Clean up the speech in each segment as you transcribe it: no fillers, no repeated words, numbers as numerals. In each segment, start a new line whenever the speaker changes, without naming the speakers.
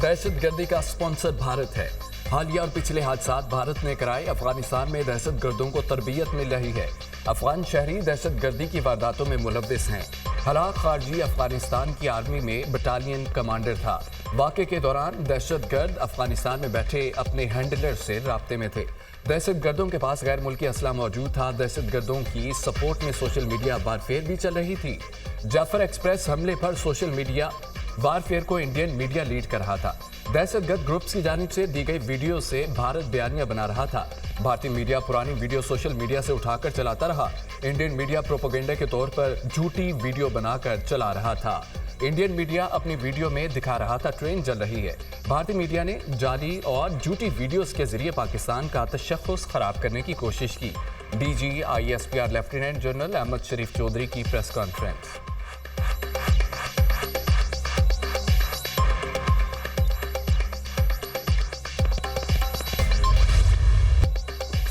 दहशत गर्दी का स्पॉन्सर भारत है। हालिया और पिछले हादसात भारत ने कराए। अफगानिस्तान में दहशत गर्दों को तरबियत मिल रही है। अफगान शहरी दहशत गर्दी की वारदातों में मुलव्विस हैं। हलाक खारजी अफगानिस्तान की आर्मी में बटालियन कमांडर था। वाक़े के दौरान दहशत गर्द अफगानिस्तान में बैठे अपने हैंडलर से राब्ते में थे। दहशत गर्दों के पास गैर मुल्की असला मौजूद था। दहशत गर्दों की सपोर्ट में सोशल मीडिया वारफेयर भी चल रही थी। जाफर एक्सप्रेस हमले पर सोशल मीडिया वारफेयर को इंडियन मीडिया लीड कर रहा था। दहशतगर्द ग्रुप्स की जानिब से दी गई वीडियो से भारत बयानिया बना रहा था। भारतीय मीडिया पुरानी वीडियो सोशल मीडिया से उठाकर चलाता रहा। इंडियन मीडिया प्रोपेगेंडा के तौर पर झूठी वीडियो बनाकर चला रहा था। इंडियन मीडिया अपनी वीडियो में दिखा रहा था ट्रेन जल रही है। भारतीय मीडिया ने जाली और झूठी वीडियोस के जरिए पाकिस्तान का तशख्खुस खराब करने की कोशिश की। DG ISPR lieutenant general Ahmed Sharif Chaudhry की प्रेस कॉन्फ्रेंस।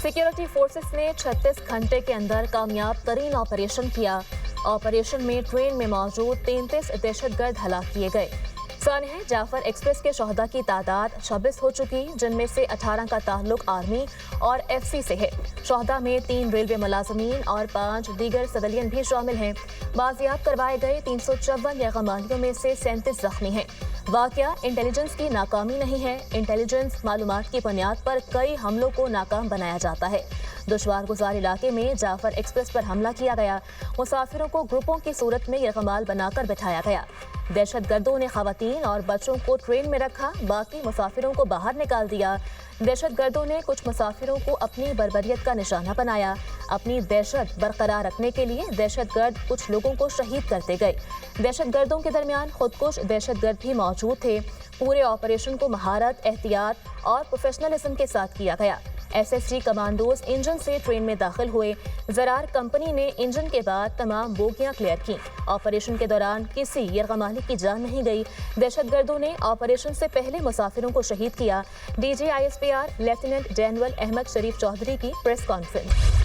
सिक्योरिटी फोर्सेस ने 36 घंटे के अंदर कामयाब तरीन ऑपरेशन किया। ऑपरेशन में ट्रेन में मौजूद 33 दहशतगर्द हलाक किए गए। सानिया जाफर एक्सप्रेस के शहदा की तादाद 26 हो चुकी, जिनमें से 18 का ताल्लुक आर्मी और FC से है। शहदा में 3 रेलवे मुलाजमीन और 5 दीगर सिविलियन भी शामिल हैं। बाजियाब करवाए गए 354 यरगमालियों में से 37 जख्मी हैं। वाकया इंटेलिजेंस की नाकामी नहीं है। इंटेलिजेंस मालूमात की बुनियाद पर कई हमलों को नाकाम बनाया जाता है। दुश्वार गुजार इलाके में जाफर एक्सप्रेस पर हमला किया गया। मुसाफिरों को ग्रुपों की सूरत में यरगमाल बनाकर बिठाया गया। दहशत गर्दों ने खवातीन और बच्चों को ट्रेन में रखा, बाकी मुसाफिरों को बाहर निकाल दिया। दहशत गर्दों ने कुछ मुसाफिरों को अपनी बर्बरियत का निशाना बनाया। अपनी दहशत बरकरार रखने के लिए दहशत गर्द कुछ लोगों को शहीद करते गए। दहशत गर्दों के दरमियान खुदकुश दहशत गर्द भी मौजूद थे। पूरे ऑपरेशन को महारत, एहतियात और प्रोफेशनलिज्म के साथ किया गया। SSG कमांडोज इंजन से ट्रेन में दाखिल हुए। ज़रार कंपनी ने इंजन के बाद तमाम बोगियां क्लियर की। ऑपरेशन के दौरान किसी यरगमाली की जान नहीं गई। दहशतगर्दों ने ऑपरेशन से पहले मुसाफिरों को शहीद किया। DG ISPR lieutenant general Ahmed Sharif Chaudhry की प्रेस कॉन्फ्रेंस।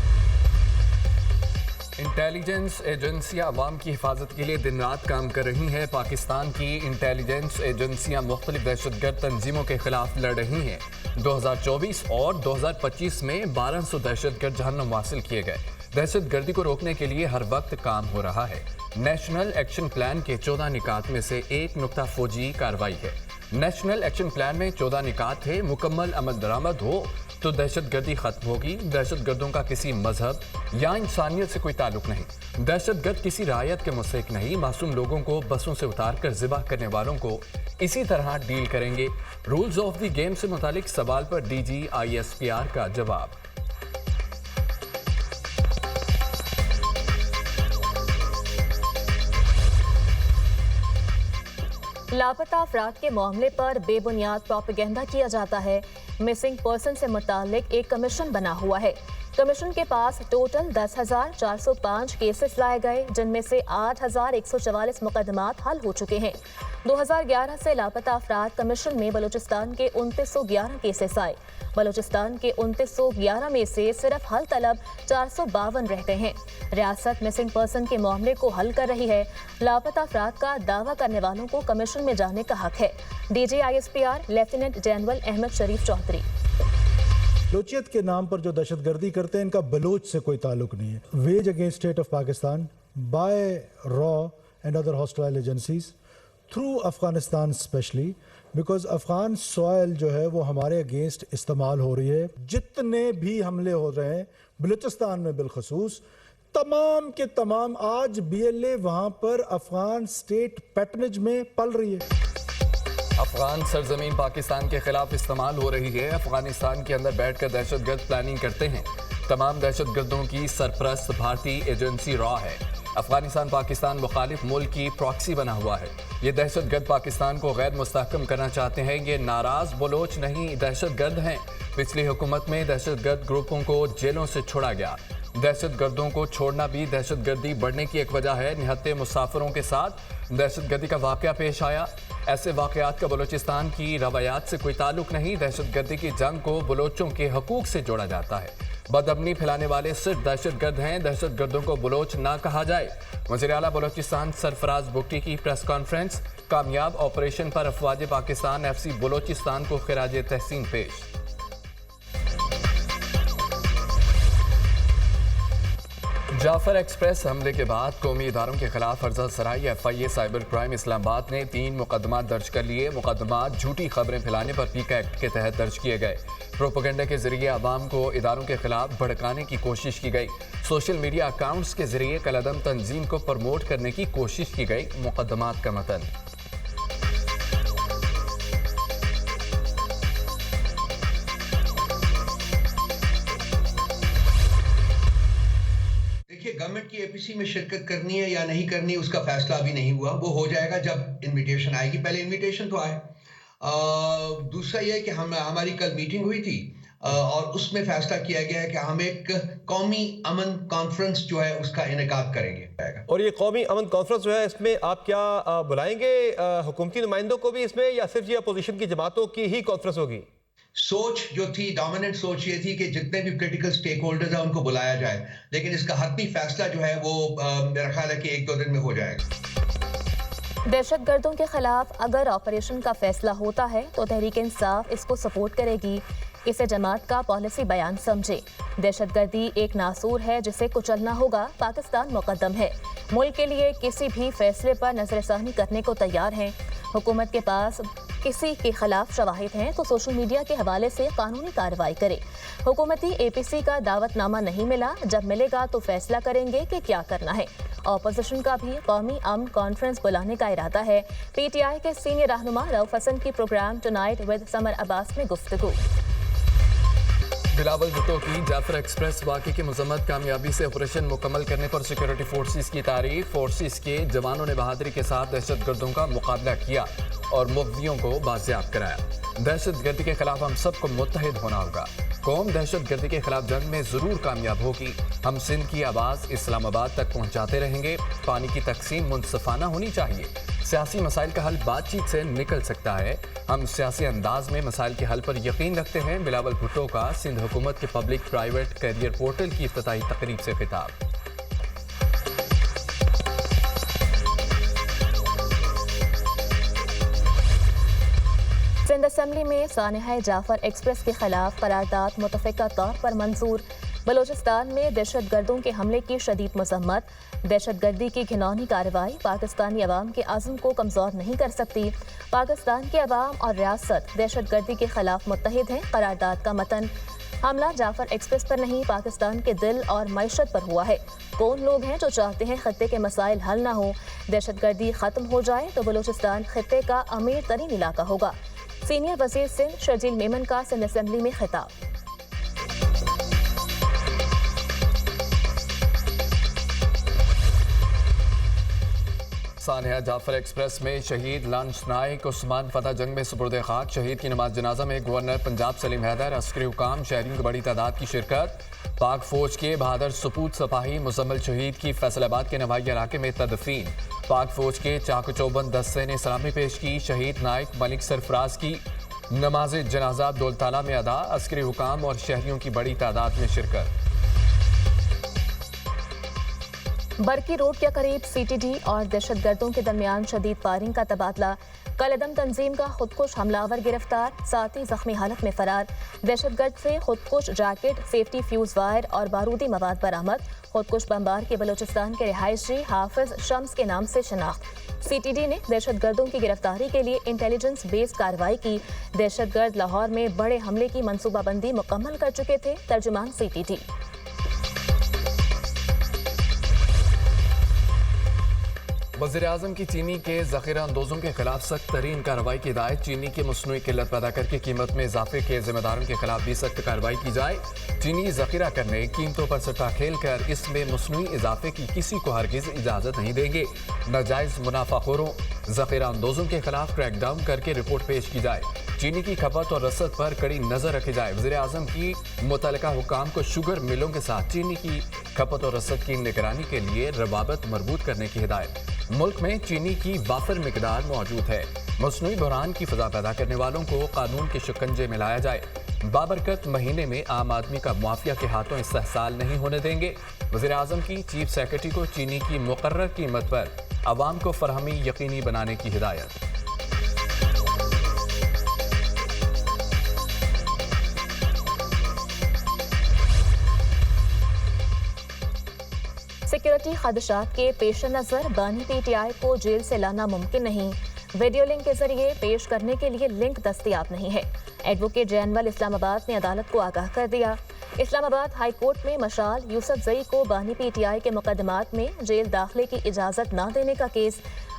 इंटेलिजेंस एजेंसियां अवाम की हिफाजत के लिए दिन रात काम कर रही हैं। पाकिस्तान की इंटेलिजेंस एजेंसियां मुख्तलिफ दहशतगर्द तंजीमों के खिलाफ लड़ रही हैं। 2024 और 2025 में 1200 दहशतगर्द जहन्नुम हासिल किए गए। दहशत गर्दी को रोकने के लिए हर वक्त काम हो रहा है। नेशनल एक्शन प्लान के 14 निकात में से एक नुक्ता फौजी कार्रवाई है। नेशनल एक्शन प्लान में 14 निकात है। मुकम्मल अमल दरामद हो तो दहशत गर्दी खत्म होगी। दहशत गर्दों का किसी मजहब या इंसानियत से कोई ताल्लुक नहीं। दहशत गर्द किसी रायत के मुस्तहिक नहीं। मासूम लोगों को बसों से उतार कर ज़िबा करने वालों को इसी तरह डील करेंगे। रूल्स ऑफ द गेम से मुतालिक सवाल पर DG ISPR का जवाब।
लापता अफराद के मामले पर बेबुनियाद प्रोपेगेंडा किया जाता है। मिसिंग पर्सन से मुतालिक एक कमीशन बना हुआ है। कमीशन के पास टोटल 10,405 केसेस लाए गए, जिनमें से 8,144 मुकदमात हल हो चुके हैं। 2011 से लापता अफराद कमीशन में बलूचिस्तान के 2911 केसेस आए। बलूचिस्तान के 2911 में से सिर्फ हल तलब 452 रह गए हैं। रियासत मिसिंग पर्सन के मामले को हल कर रही है। लापता अफराद का दावा करने वालों को कमीशन में जाने का हक है। DG ISPR lieutenant general Ahmed Sharif Chaudhry.
बलोचियत के नाम पर जो दहशतगर्दी करते हैं, इनका बलोच से कोई ताल्लुक नहीं है। Wage against state of Pakistan by रॉ and other hostile agencies through Afghanistan specially, because Afghan soil जो है वो हमारे अगेंस्ट इस्तेमाल हो रही है। जितने भी हमले हो रहे हैं बलूचिस्तान में बिलखसूस, तमाम के तमाम आज BLA वहाँ पर अफगान स्टेट पैटर्नेज में पल रही है।
अफगान सरजमीन पाकिस्तान के खिलाफ इस्तेमाल हो रही है। अफगानिस्तान के अंदर बैठकर दहशतगर्द प्लानिंग करते हैं। तमाम दहशतगर्दों की सरपरस्त भारतीय एजेंसी रॉ है। अफगानिस्तान पाकिस्तान मुखालिफ मुल्क की प्रॉक्सी बना हुआ है। ये दहशतगर्द पाकिस्तान को गैर मुस्तहकम करना चाहते हैं। ये नाराज बलोच नहीं, दहशतगर्द हैं। पिछली हुकूमत में दहशतगर्द ग्रुपों को जेलों से छोड़ा गया। दहशतगर्दों को छोड़ना भी दहशतगर्दी बढ़ने की एक वजह है। निहत्ते मुसाफिरों के साथ दहशतगर्दी का वाकया पेश आया। ऐसे वाकयात का बलूचिस्तान की रवायात से कोई ताल्लुक नहीं। दहशतगर्दी की जंग को बलोचों के हकूक से जोड़ा जाता है। बदअमनी फैलाने वाले सिर्फ दहशतगर्द हैं, दहशतगर्दों को बलोच ना कहा जाए। वज़ीर आला बलोचिस्तान सरफराज बुगटी की प्रेस कॉन्फ्रेंस। कामयाब ऑपरेशन पर अफवाज पाकिस्तान FC बलोचिस्तान को खिराज तहसीन पेश। जाफर एक्सप्रेस हमले के बाद कौमी इदारों के खिलाफ फर्जद सराई FIA साइबर क्राइम इस्लामाबाद ने 3 मुकदमात दर्ज कर लिए। मुकदमात झूठी खबरें फैलाने पर पीका एक्ट के तहत दर्ज किए गए। प्रोपेगेंडा के जरिए आवाम को इदारों के खिलाफ भड़काने की कोशिश की गई। सोशल मीडिया अकाउंट्स के जरिए कलअदम तंजीम को प्रमोट करने की कोशिश की गई। मुकदमात का मतन।
गवर्नमेंट की APC में शिरकत करनी है या नहीं करनी उसका फैसला अभी नहीं हुआ, वो हो जाएगा जब इनविटेशन आएगी। पहले इनविटेशन तो आए। दूसरा ये कि हमारी कल मीटिंग हुई थी और उसमें फैसला किया गया है कि हम एक कौमी अमन कॉन्फ्रेंस जो है उसका इनेकाद करेंगे।
और ये कौमी अमन कॉन्फ्रेंस जो है इसमें आप क्या बुलाएंगे हुकूमती नुमाइंदों को भी इसमें, या सिर्फ ये अपोजिशन की जमातों की ही कॉन्फ्रेंस होगी?
सोच जो थी, डोमिनेंट सोच ये थी कि जितने भी पॉलिटिकल स्टेक होल्डर्स हैं उनको बुलाया जाए, लेकिन इसका हतमी फैसला जो है वो मेरा ख्याल है कि 1-2 दिन में हो जाएगा।
दहशतगर्दों के खिलाफ अगर ऑपरेशन का फैसला होता है तो तहरीक इंसाफ इसको सपोर्ट करेगी। इसे जमात का पॉलिसी बयान समझे। दहशतगर्दी एक नासूर है जिसे कुचलना होगा। पाकिस्तान मुकद्दम है। मुल्क के लिए किसी भी फैसले पर नजरसानी करने को तैयार हैं। हुकूमत के पास किसी के खिलाफ शवाहिद हैं तो सोशल मीडिया के हवाले से कानूनी कार्रवाई करे। हुकूमती APC का दावतनामा नहीं मिला, जब मिलेगा तो फैसला करेंगे कि क्या करना है। अपोजिशन का भी कौमी अमन कॉन्फ्रेंस बुलाने का इरादा है। PTI के सीनियर रहनुमा रऊफ हसन की programme tonight with Samar Abbas में गुफ्तगू।
बिलावल भुट्टो की जाफर एक्सप्रेस वाक़े की मजम्मत। कामयाबी से ऑपरेशन मुकम्मल करने पर सिक्योरिटी फोर्सेस की तारीफ। फोर्सेस के जवानों ने बहादुरी के साथ दहशतगर्दों का मुकाबला किया और मुग़ज़ियों को बाजियाब कराया। दहशतगर्दी के खिलाफ हम सबको मुत्तहिद होना होगा। कौम दहशतगर्दी के खिलाफ जंग में ज़रूर कामयाब होगी। हम सिंध की आवाज़ इस्लामाबाद तक पहुँचाते रहेंगे। पानी की तकसीम मुनसफाना होनी चाहिए। सियासी मसाइल का हल बातचीत से निकल सकता है। हम सियासी अंदाज में मसाइल के हल पर यकीन रखते हैं। बिलावल भुट्टो का सिंध हुकूमत के पब्लिक प्राइवेट कैरियर पोर्टल की इफ्तिताही तकरीब से खिताब।
सिंध असेंबली में सानिहा जाफर एक्सप्रेस के खिलाफ करारदाद मुतफ़िका तौर पर मंजूर। बलोचिस्तान में दहशतगर्दों के हमले की शदीद मजम्मत। दहशतगर्दी की घिनौनी कार्रवाई पाकिस्तानी अवाम के आज़म को कमज़ोर नहीं कर सकती। पाकिस्तान के अवाम और रियासत दहशतगर्दी के खिलाफ मुत्तहिद हैं। करारदाद का मतन। हमला जाफर एक्सप्रेस पर नहीं, पाकिस्तान के दिल और मईशत पर हुआ है। कौन लोग हैं जो चाहते हैं खत्ते के मसाइल हल ना हो, दहशतगर्दी ख़त्म हो जाए तो बलोचिस्तान खत्ते का अमीर तरीन इलाका होगा। सीनियर वज़ीर सिंध शर्जील मेमन का सिंध असेंबली में खिताब।
सानिहा जाफर एक्सप्रेस में शहीद लांस नाइक उस्मान फतह जंग में सुपुर्द खाक। शहीद की नमाज जनाजा में गवर्नर पंजाब सलीम हैदर, अस्करी हुकाम, शहरियों की बड़ी तादाद की शिरकत। पाक फौज के बहादुर सपूत सिपाही मुजम्मिल शहीद की फैसलाबाद के नवाही इलाके में तदफीन। पाक फौज के चाक चौबंद दस्ते ने सलामी पेश की। शहीद नाइक मलिक सरफराज की नमाज जनाजा दौलताला में अदा। अस्करी हुकाम और शहरियों की बड़ी तादाद में शिरकत।
बरकी रोड के करीब CTD और दहशतगर्दों के दरमियान शदीद फायरिंग का तबादला। कलअदम तंजीम का खुदकुश हमलावर गिरफ्तार, 7 ही जख्मी हालत में फरार। दहशतगर्द से खुदकुश जैकेट, सेफ्टी फ्यूज वायर और बारूदी मवाद बरामद। खुदकुश बमबार के बलोचिस्तान के रिहायशी हाफिज शम्स के नाम से शनाख्त। CTD ने दहशतगर्दों की गिरफ्तारी के लिए इंटेलिजेंस बेस्ड कार्रवाई की। दहशतगर्द लाहौर में बड़े हमले की मनसूबाबंदी मुकम्मल कर चुके थे। तर्जुमान CTD।
वज़ीर-ए-आज़म की चीनी के ज़ख़ीरा अंदोज़ों के खिलाफ सख्त तरीन कार्रवाई की हिदायत। चीनी की मसनूई किल्लत पैदा करके कीमत में इजाफे के जिम्मेदारों के खिलाफ भी सख्त कार्रवाई की जाए। चीनी ज़ख़ीरा करने, कीमतों पर सट्टा खेल कर इसमें मसनूई इजाफे की किसी को हरगिज़ इजाज़त नहीं देंगे। नाजायज़ मुनाफाखोरों, ज़ख़ीरा अंदोज़ों के खिलाफ क्रैकडाउन करके रिपोर्ट पेश की जाए। चीनी की खपत और रसद पर कड़ी नजर रखी जाए। वज़ीर-ए-आज़म की मुतल्लिका हुकाम को शुगर मिलों के साथ चीनी की खपत और रसद की निगरानी के लिए रवाबत मरबूत करने की हिदायत। मुल्क में चीनी की वाफिर मिकदार मौजूद है। मसनूई बहरान की फजा पैदा करने वालों को कानून के शिकंजे में लाया जाए। بابرکت مہینے میں عام آدمی کا معافیہ کے ہاتھوں استحصال نہیں ہونے دیں گے۔ وزیر اعظم کی چیف سیکرٹری کو چینی کی مقرر قیمت پر عوام کو فراہمی یقینی بنانے کی ہدایت۔
سیکیورٹی خدشات کے پیش نظر بانی پی ٹی آئی کو جیل سے لانا ممکن نہیں، ویڈیو لنک کے ذریعے پیش کرنے کے لیے لنک دستیاب نہیں ہے۔ ایڈوکیٹ جینول اسلام آباد نے عدالت کو آگاہ کر دیا۔ اسلام آباد ہائی کورٹ میں مشال یوسف زئی کو بانی پی ٹی آئی کے مقدمات میں جیل داخلے کی اجازت نہ دینے کا کیس،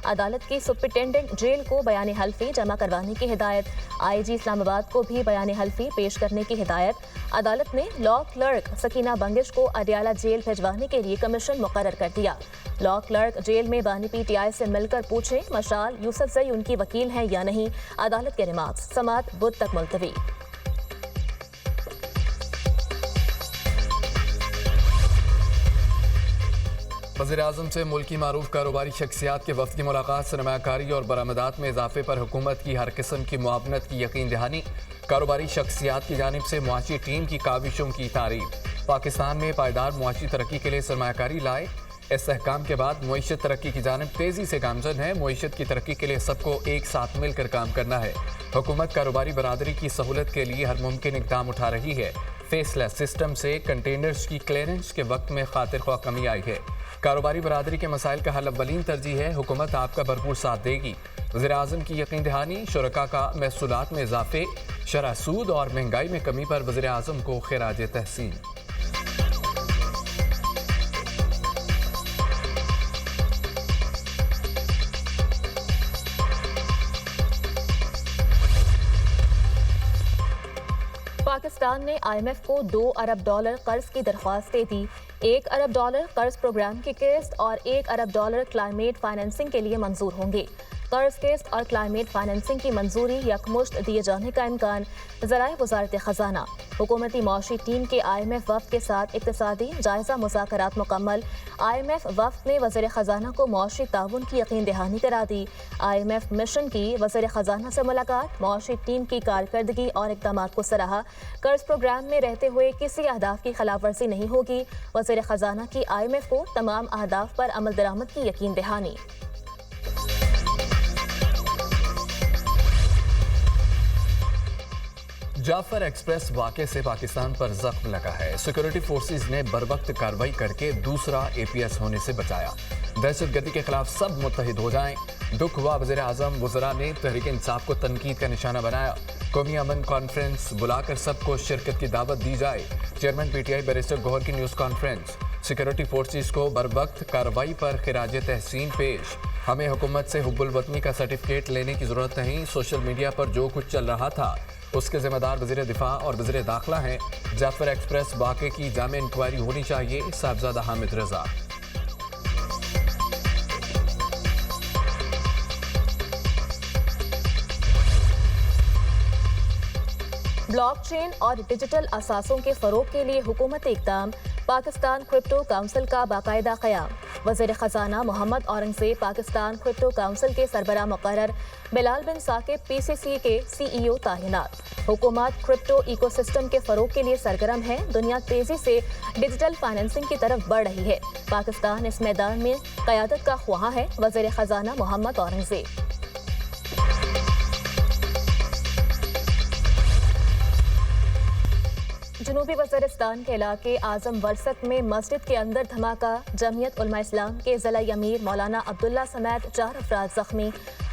عدالت کی سپرنٹینڈنٹ جیل کو بیان حلفی جمع کروانے کی ہدایت، آئی جی اسلام آباد کو بھی بیان حلفی پیش کرنے کی ہدایت۔ عدالت نے لا کلرک سکینہ بنگش کو اڈیالہ جیل بھجوانے کے لیے کمیشن مقرر کر دیا۔ لا کلرک جیل میں بانی پی ٹی آئی سے مل کر پوچھے مشال یوسف زئی ان کی وکیل ہیں یا نہیں۔ عدالت کے ریمارکس سماعت بدھ تک ملتوی۔
وزیر اعظم سے ملکی معروف کاروباری شخصیات کے وفد کی ملاقات، سرمایہ کاری اور برآمدات میں اضافے پر حکومت کی ہر قسم کی معاونت کی یقین دہانی، کاروباری شخصیات کی جانب سے معاشی ٹیم کی کاوشوں کی تعریف۔ پاکستان میں پائیدار معاشی ترقی کے لیے سرمایہ کاری لائے، استحکام کے بعد معیشت ترقی کی جانب تیزی سے گامزن ہے، معیشت کی ترقی کے لیے سب کو ایک ساتھ مل کر کام کرنا ہے۔ حکومت کاروباری برادری کی سہولت کے لیے ہر ممکن اقدام اٹھا رہی ہے۔ فیس لیس سسٹم سے کنٹینرز کی کلیئرنس کے وقت میں خاطر خواہ کمی آئی ہے۔ کاروباری برادری کے مسائل کا حل اولین ترجیح ہے، حکومت آپ کا بھرپور ساتھ دے گی۔ وزیر اعظم کی یقین دہانی، شرکاء کا محصولات میں اضافے، شرح سود اور مہنگائی میں کمی پر وزیر اعظم کو خراج تحسین۔
پاکستان نے آئی ایم ایف کو $2 ارب قرض کی درخواست دے دی۔ $1 ارب قرض پروگرام کی قسط اور $1 ارب کلائمیٹ فائنینسنگ کے لیے منظور ہوں گے۔ قرض قسط اور کلائمیٹ فائنینسنگ کی منظوری یکمشت دیے جانے کا امکان، ذرائع وزارت خزانہ۔ حکومتی معاشی ٹیم کے آئی ایم ایف وفد کے ساتھ اقتصادی جائزہ مذاکرات مکمل، آئی ایم ایف وفد نے وزیر خزانہ کو معاشی تعاون کی یقین دہانی کرا دی۔ آئی ایم ایف مشن کی وزیر خزانہ سے ملاقات، معاشی ٹیم کی کارکردگی اور اقدامات کو سراہا۔ قرض پروگرام میں رہتے ہوئے کسی اہداف کی خلاف ورزی نہیں ہوگی، وزیر خزانہ کی آئی ایم ایف کو تمام اہداف پر عمل درآمد کی یقین دہانی۔
جعفر ایکسپریس واقعے سے پاکستان پر زخم لگا ہے، سیکورٹی فورسز نے بروقت کارروائی کر کے دوسرا اے پی ایس ہونے سے بچایا۔ دہشت گردی کے خلاف سب متحد ہو جائیں، دکھ ہوا وزیر اعظم وزراء نے تحریک انصاف کو تنقید کا نشانہ بنایا۔ قومی امن کانفرنس بلا کر سب کو شرکت کی دعوت دی جائے، chairman P T I barrister Gohar کی نیوز کانفرنس۔ سیکورٹی فورسز کو بروقت کارروائی پر خراج تحسین پیش، ہمیں حکومت سے حب الوطنی کا سرٹیفکیٹ لینے کی ضرورت نہیں، سوشل میڈیا پر جو کچھ چل رہا تھا اس کے ذمہ دار وزیر دفاع اور وزیر داخلہ ہیں۔ جعفر ایکسپریس واقعے کی جامع انکوائری ہونی چاہیے، صاحبزادہ حامد رضا۔
بلاک چین اور ڈیجیٹل اثاثوں کے فروغ کے لیے حکومت اقدام، پاکستان کرپٹو کونسل کا باقاعدہ قیام۔ وزیر خزانہ محمد اورنگزیب پاکستان کرپٹو کونسل کے سربراہ مقرر، بلال بن ثاقب پی سی سی کے سی ای او تعینات۔ حکومت کرپٹو ایکو سسٹم کے فروغ کے لیے سرگرم ہے، دنیا تیزی سے ڈیجیٹل فائنینسنگ کی طرف بڑھ رہی ہے، پاکستان اس میدان میں قیادت کا خواہاں ہے، وزیر خزانہ محمد اورنگزیب۔ جنوبی وزیرستان کے علاقے اعظم ورثت میں مسجد کے اندر دھماکہ، جمعیت علماء اسلام کے ضلعی امیر مولانا عبداللہ سمیت 4 افراد زخمی،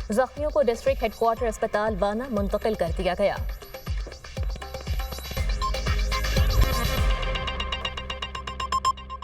زخمیوں کو ڈسٹرکٹ ہیڈ کوارٹر اسپتال وانا منتقل کر دیا گیا۔